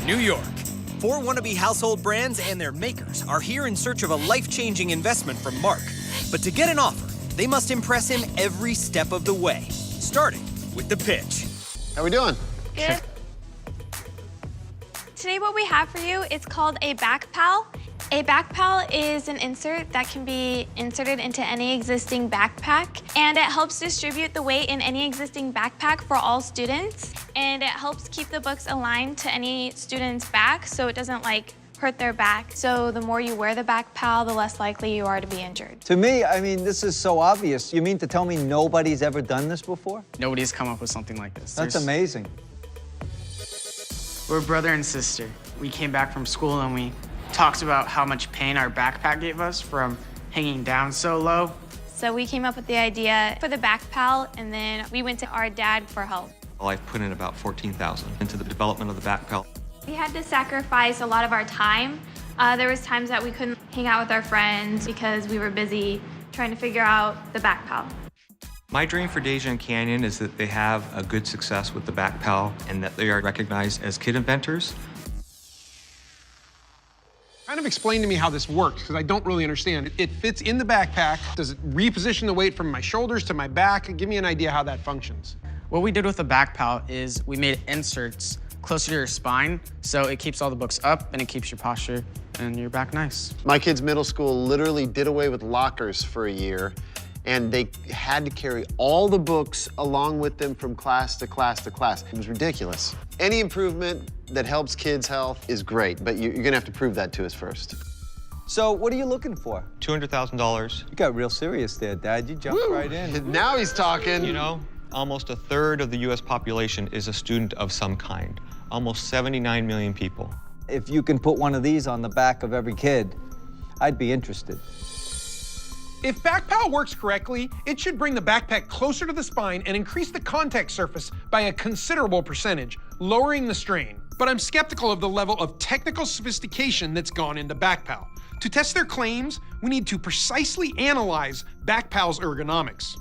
New York. Four wannabe household brands and their makers are here in search of a life-changing investment from Mark. But to get an offer, they must impress him every step of the way, starting with the pitch. How we doing? Good. Today what we have for you is called a BackPal. A BackPal is an insert that can be inserted into any existing backpack, and it helps distribute the weight in any existing backpack for all students, and it helps keep the books aligned to any student's back so it doesn't hurt their back. So the more you wear the BackPal, the less likely you are to be injured. To me, I mean, this is so obvious. You mean to tell me nobody's ever done this before? Nobody's come up with something like this. That's amazing. We're brother and sister. We came back from school and we talked about how much pain our backpack gave us from hanging down so low. So we came up with the idea for the BackPal, and then we went to our dad for help. Well, I've put in about $14,000 into the development of the BackPal. We had to sacrifice a lot of our time. There was times that we couldn't hang out with our friends because we were busy trying to figure out the BackPal. My dream for Deja and Canyon is that they have a good success with the BackPal and that they are recognized as kid inventors. Kind of explain to me how this works, because I don't really understand. It fits in the backpack. Does it reposition the weight from my shoulders to my back? Give me an idea how that functions. What we did with the BackPal is we made inserts closer to your spine, so it keeps all the books up and it keeps your posture and your back nice. My kids' middle school literally did away with lockers for a year, and they had to carry all the books along with them from class to class to class. It was ridiculous. Any improvement that helps kids' health is great, but you're gonna have to prove that to us first. So what are you looking for? $200,000. You got real serious there, Dad. You jumped right in. Now he's talking. You know, almost a third of the US population is a student of some kind. Almost 79 million people. If you can put one of these on the back of every kid, I'd be interested. If BackPal works correctly, it should bring the backpack closer to the spine and increase the contact surface by a considerable percentage, lowering the strain. But I'm skeptical of the level of technical sophistication that's gone into BackPal. To test their claims, we need to precisely analyze BackPal's ergonomics.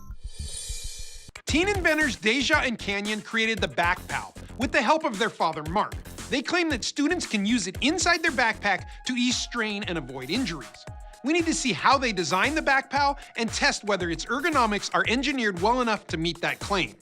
Teen inventors Deja and Canyon created the BackPal with the help of their father, Mark. They claim that students can use it inside their backpack to ease strain and avoid injuries. We need to see how they designed the BackPal and test whether its ergonomics are engineered well enough to meet that claim.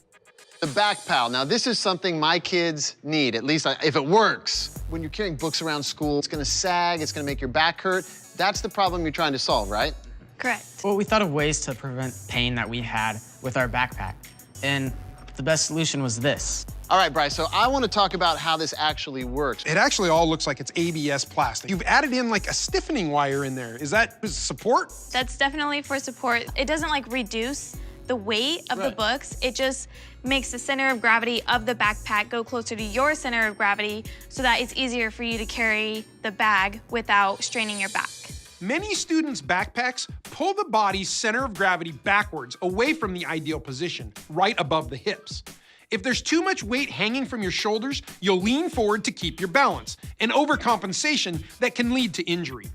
The BackPal. Now, this is something my kids need, at least if it works. When you're carrying books around school, it's gonna sag, it's gonna make your back hurt. That's the problem you're trying to solve, right? Correct. Well, we thought of ways to prevent pain that we had with our backpack, and the best solution was this. All right, Bryce, so I want to talk about how this actually works. It actually all looks like it's ABS plastic. You've added in like a stiffening wire in there. Is that support? That's definitely for support. It doesn't reduce the weight of the books. It just makes the center of gravity of the backpack go closer to your center of gravity so that it's easier for you to carry the bag without straining your back. Many students' backpacks pull the body's center of gravity backwards away from the ideal position, right above the hips. If there's too much weight hanging from your shoulders, you'll lean forward to keep your balance, an overcompensation that can lead to injury.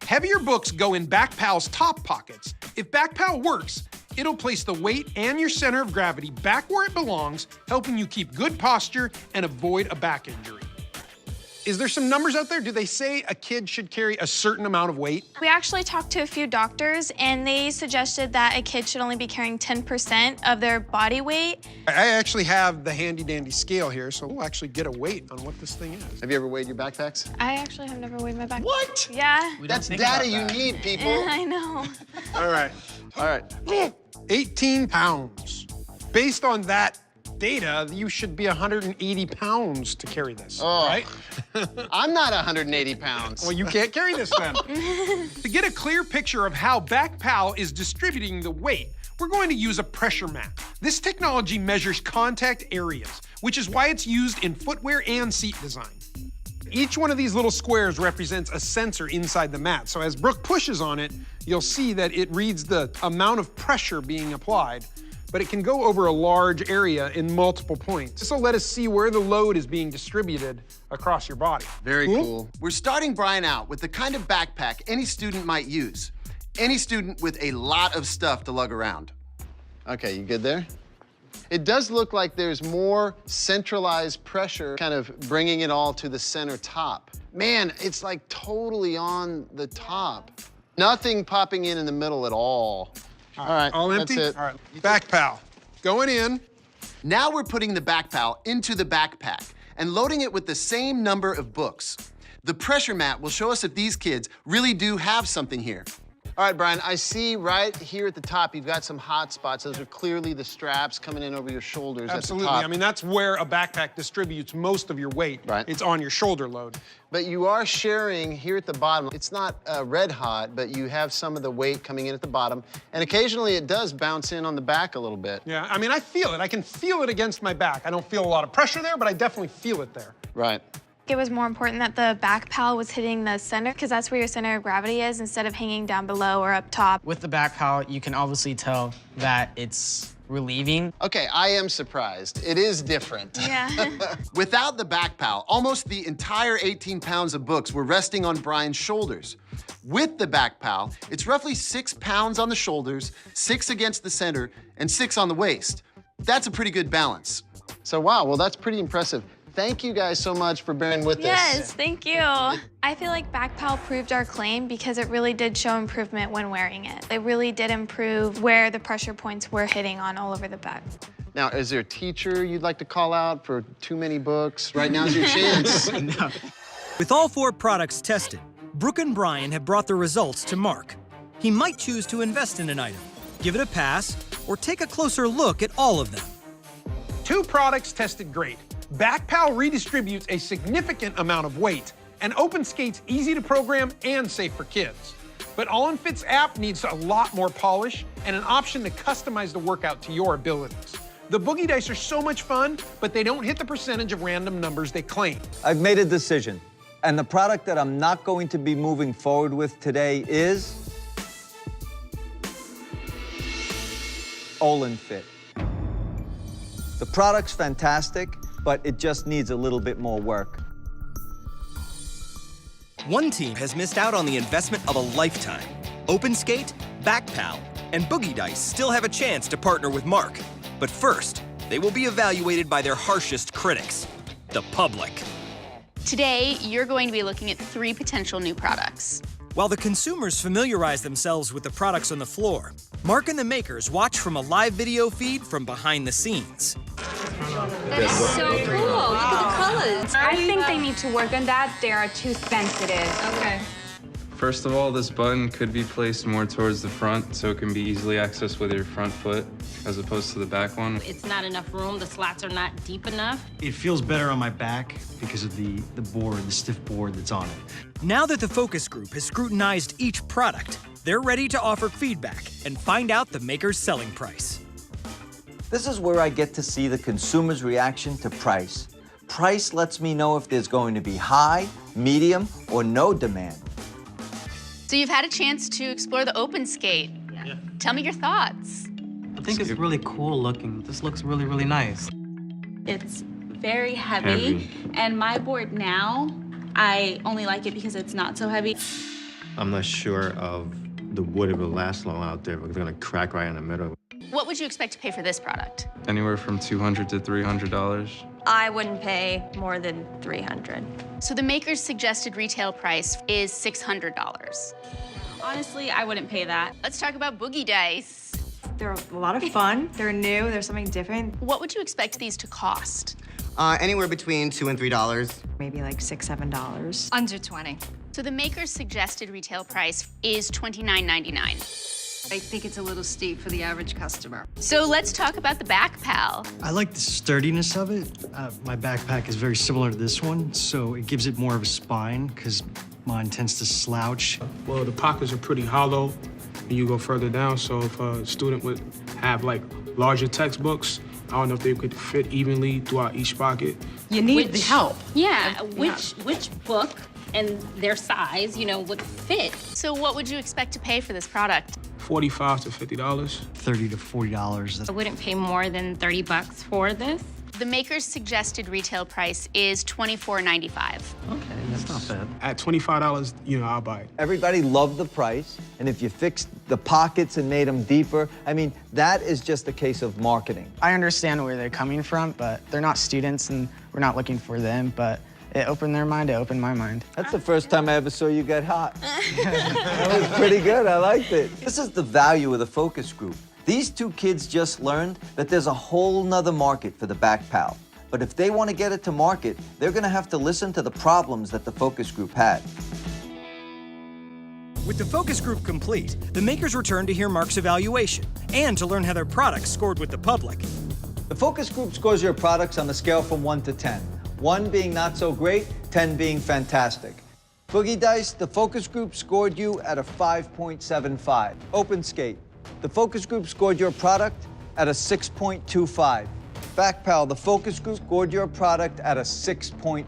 Heavier books go in BackPal's top pockets. If BackPal works, it'll place the weight and your center of gravity back where it belongs, helping you keep good posture and avoid a back injury. Is there some numbers out there? Do they say a kid should carry a certain amount of weight? We actually talked to a few doctors, and they suggested that a kid should only be carrying 10% of their body weight. I actually have the handy-dandy scale here, so we'll actually get a weight on what this thing is. Have you ever weighed your backpacks? I actually have never weighed my back. What? Yeah. That's data you need, people. I know. All right. All right. 18 pounds. Based on that data, you should be 180 pounds to carry this, right? I'm not 180 pounds. Well, you can't carry this then. To get a clear picture of how BackPal is distributing the weight, we're going to use a pressure mat. This technology measures contact areas, which is why it's used in footwear and seat design. Each one of these little squares represents a sensor inside the mat. So as Brooke pushes on it, you'll see that it reads the amount of pressure being applied, but it can go over a large area in multiple points. This will let us see where the load is being distributed across your body. Very cool. We're starting Brian out with the kind of backpack any student might use. Any student with a lot of stuff to lug around. Okay, you good there? It does look like there's more centralized pressure, kind of bringing it all to the center top. Man, it's like totally on the top. Nothing popping in the middle at all. All right, All empty? that's it. All right, BackPal, going in. Now we're putting the BackPal into the backpack and loading it with the same number of books. The pressure mat will show us if these kids really do have something here. All right, Brian, I see right here at the top, you've got some hot spots. Those are clearly the straps coming in over your shoulders Absolutely. at the top. I mean, that's where a backpack distributes most of your weight. Right. It's on your shoulder load. But you are sharing here at the bottom. It's not red hot, but you have some of the weight coming in at the bottom. And occasionally it does bounce in on the back a little bit. Yeah, I mean, I feel it. I can feel it against my back. I don't feel a lot of pressure there, but I definitely feel it there. Right. It was more important that the BackPal was hitting the center because that's where your center of gravity is instead of hanging down below or up top. With the BackPal, you can obviously tell that it's relieving. Okay, I am surprised. It is different. Yeah. Without the BackPal, almost the entire 18 pounds of books were resting on Brian's shoulders. With the BackPal, it's roughly 6 pounds on the shoulders, 6 against the center, and 6 on the waist. That's a pretty good balance. So wow, well that's pretty impressive. Thank you guys so much for bearing with us. Yes, thank you. I feel like BackPal proved our claim because it really did show improvement when wearing it. It really did improve where the pressure points were hitting on all over the back. Now, is there a teacher you'd like to call out for too many books? Right now's your chance. With all 4 products tested, Brooke and Brian have brought the results to Mark. He might choose to invest in an item, give it a pass, or take a closer look at all of them. 2 products tested great. BackPal redistributes a significant amount of weight, and OpenSkate's easy to program and safe for kids. But All in Fit's app needs a lot more polish and an option to customize the workout to your abilities. The boogie dice are so much fun, but they don't hit the percentage of random numbers they claim. I've made a decision, and the product that I'm not going to be moving forward with today is All in Fit. The product's fantastic, but it just needs a little bit more work. One team has missed out on the investment of a lifetime. OpenSkate, BackPal, and Boogie Dice still have a chance to partner with Mark. But first, they will be evaluated by their harshest critics, the public. Today, you're going to be looking at 3 potential new products. While the consumers familiarize themselves with the products on the floor, Mark and the makers watch from a live video feed from behind the scenes. That is so cool. Look at the colors. I think they need to work on that. They are too sensitive. Okay. First of all, this button could be placed more towards the front so it can be easily accessed with your front foot as opposed to the back one. It's not enough room. The slats are not deep enough. It feels better on my back because of the board, the stiff board that's on it. Now that the focus group has scrutinized each product, they're ready to offer feedback and find out the maker's selling price. This is where I get to see the consumer's reaction to price. Price lets me know if there's going to be high, medium, or no demand. So you've had a chance to explore the OpenSkate. Yeah. Tell me your thoughts. I think it's really cool looking. This looks really, really nice. It's very heavy. And my board now, I only like it because it's not so heavy. I'm not sure of the wood if it will last long out there because it's gonna crack right in the middle. What would you expect to pay for this product? Anywhere from $200 to $300. I wouldn't pay more than $300. So the maker's suggested retail price is $600. Honestly, I wouldn't pay that. Let's talk about Boogie Dice. They're a lot of fun. They're new. They're something different. What would you expect these to cost? Anywhere between $2 and $3. Maybe like $6, $7. Under 20. So the maker's suggested retail price is $29.99. I think it's a little steep for the average customer. So let's talk about the BackPal. I like the sturdiness of it. My backpack is very similar to this one, so it gives it more of a spine because mine tends to slouch. Well, the pockets are pretty hollow when you go further down, so if a student would have like larger textbooks, I don't know if they could fit evenly throughout each pocket. You need the help. Yeah, which book and their size, would fit. So what would you expect to pay for this product? $45 to $50. $30 to $40. I wouldn't pay more than $30 for this. The maker's suggested retail price is $24.95. Okay, that's not bad. At $25, I'll buy it. Everybody loved the price, and if you fixed the pockets and made them deeper, I mean, that is just a case of marketing. I understand where they're coming from, but they're not students, and we're not looking for them, but it opened their mind, it opened my mind. That's the first time I ever saw you get hot. That was pretty good, I liked it. This is the value of the focus group. These two kids just learned that there's a whole nother market for the BackPal. But if they want to get it to market, they're going to have to listen to the problems that the focus group had. With the focus group complete, the makers return to hear Mark's evaluation and to learn how their products scored with the public. The focus group scores your products on a scale from 1 to 10. 1 being not so great, 10 being fantastic. Boogie Dice, the focus group scored you at a 5.75. Open Skate, the focus group scored your product at a 6.25. BackPal, the focus group scored your product at a 6.4.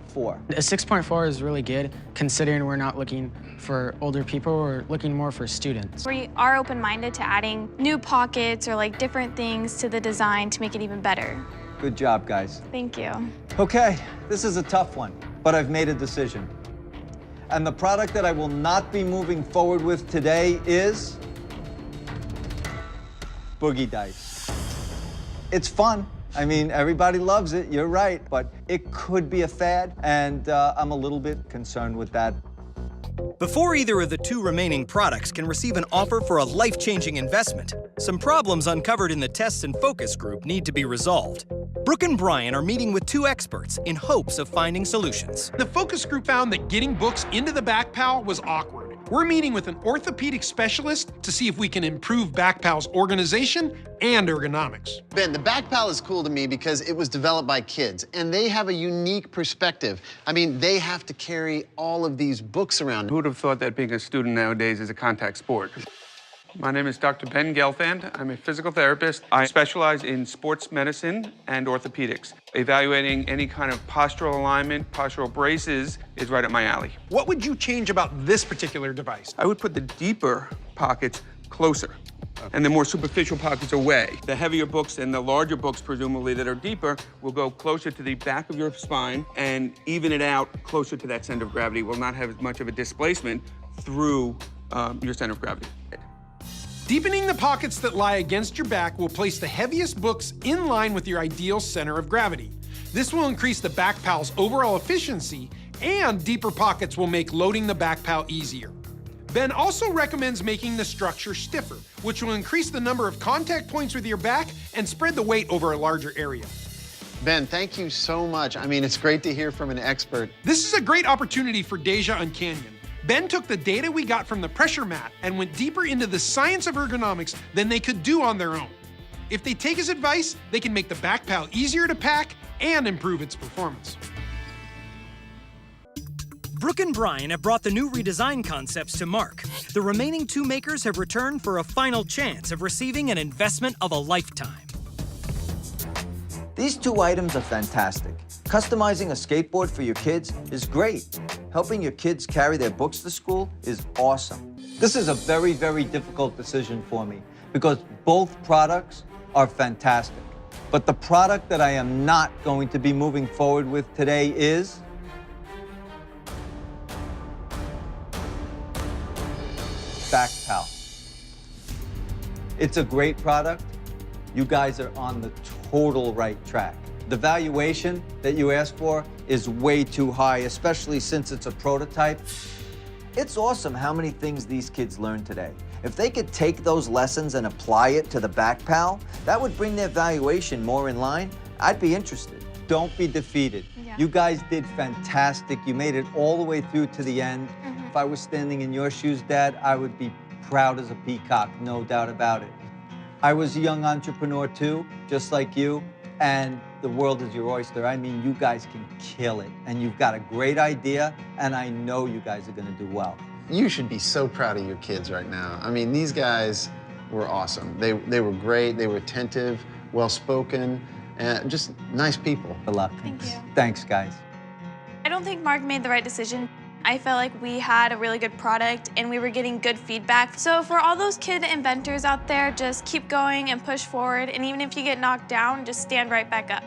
A 6.4 is really good, considering we're not looking for older people, we're looking more for students. We are open-minded to adding new pockets or like different things to the design to make it even better. Good job, guys. Thank you. Okay, this is a tough one, but I've made a decision. And the product that I will not be moving forward with today is Boogie Dice. It's fun. I mean, everybody loves it, you're right, but it could be a fad, and I'm a little bit concerned with that. Before either of the two remaining products can receive an offer for a life-changing investment, some problems uncovered in the tests and focus group need to be resolved. Brooke and Brian are meeting with two experts in hopes of finding solutions. The focus group found that getting books into the BackPal was awkward. We're meeting with an orthopedic specialist to see if we can improve BackPal's organization and ergonomics. Ben, the BackPal is cool to me because it was developed by kids, and they have a unique perspective. I mean, they have to carry all of these books around. Who would have thought that being a student nowadays is a contact sport? My name is Dr. Ben Gelfand. I'm a physical therapist. I specialize in sports medicine and orthopedics. Evaluating any kind of postural alignment, postural braces is right up my alley. What would you change about this particular device? I would put the deeper pockets closer and the more superficial pockets away. The heavier books and the larger books, presumably, that are deeper will go closer to the back of your spine and even it out closer to that center of gravity. Will not have as much of a displacement through your center of gravity. Deepening the pockets that lie against your back will place the heaviest books in line with your ideal center of gravity. This will increase the BackPal's overall efficiency, and deeper pockets will make loading the BackPal easier. Ben also recommends making the structure stiffer, which will increase the number of contact points with your back and spread the weight over a larger area. Ben, thank you so much. I mean, it's great to hear from an expert. This is a great opportunity for Deja and Canyon. Ben took the data we got from the pressure mat and went deeper into the science of ergonomics than they could do on their own. If they take his advice, they can make the BackPal easier to pack and improve its performance. Brooke and Brian have brought the new redesign concepts to Mark. The remaining two makers have returned for a final chance of receiving an investment of a lifetime. These two items are fantastic. Customizing a skateboard for your kids is great. Helping your kids carry their books to school is awesome. This is a very, very difficult decision for me because both products are fantastic. But the product that I am not going to be moving forward with today is BackPal. It's a great product. You guys are on the total right track. The valuation that you asked for is way too high, especially since it's a prototype. It's awesome how many things these kids learn today. If they could take those lessons and apply it to the BackPal, that would bring their valuation more in line. I'd be interested. Don't be defeated. Yeah. You guys did fantastic. You made it all the way through to the end. If I was standing in your shoes, Dad, I would be proud as a peacock, no doubt about it. I was a young entrepreneur too, just like you, and the world is your oyster. I mean, you guys can kill it, and you've got a great idea, and I know you guys are gonna do well. You should be so proud of your kids right now. I mean, these guys were awesome. They were great, they were attentive, well-spoken, and just nice people. Good luck. Thank you. Thanks, guys. I don't think Mark made the right decision. I felt like we had a really good product and we were getting good feedback. So for all those kid inventors out there, just keep going and push forward. And even if you get knocked down, just stand right back up.